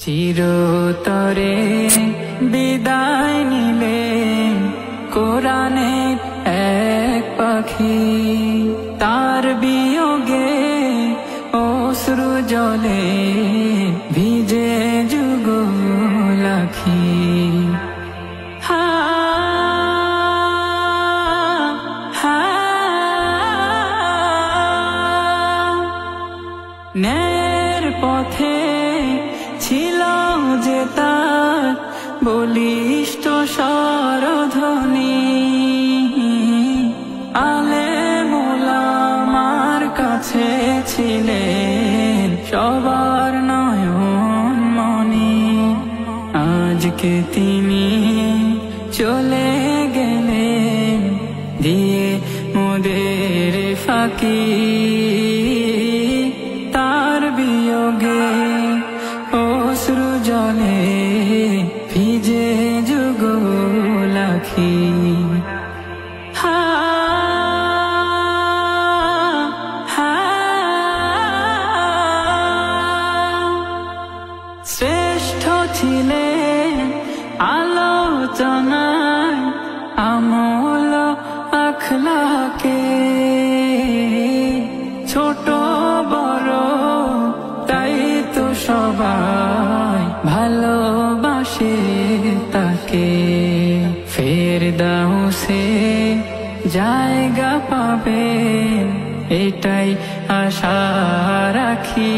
চিরতরে বিদায় নিলে কোরআনের এক পাখি, তার বিয়োগে অশ্রু জলে ভিজে যুগল আখি। ন্যায়ের পথে ছিল যে তার বলিষ্ঠ স্বরধ্বনি, আলেম ওলামার কাছে ছিলেন সবার নয়ন মনি। আজকে তিনি চলে গেলেন দিয়ে মোদের ফাঁকি, তার বিয়োগে অশ্রু জলে ভিজে যুগল আখি। শ্রেষ্ঠ ছিলেন আলোচনায় আমল আখলাকে, ছোট বড় তাই তো সবাই ভালোবাসে তাকে। ফেরদাউসে জায়গা পাবেন এটাই আশা রাখি।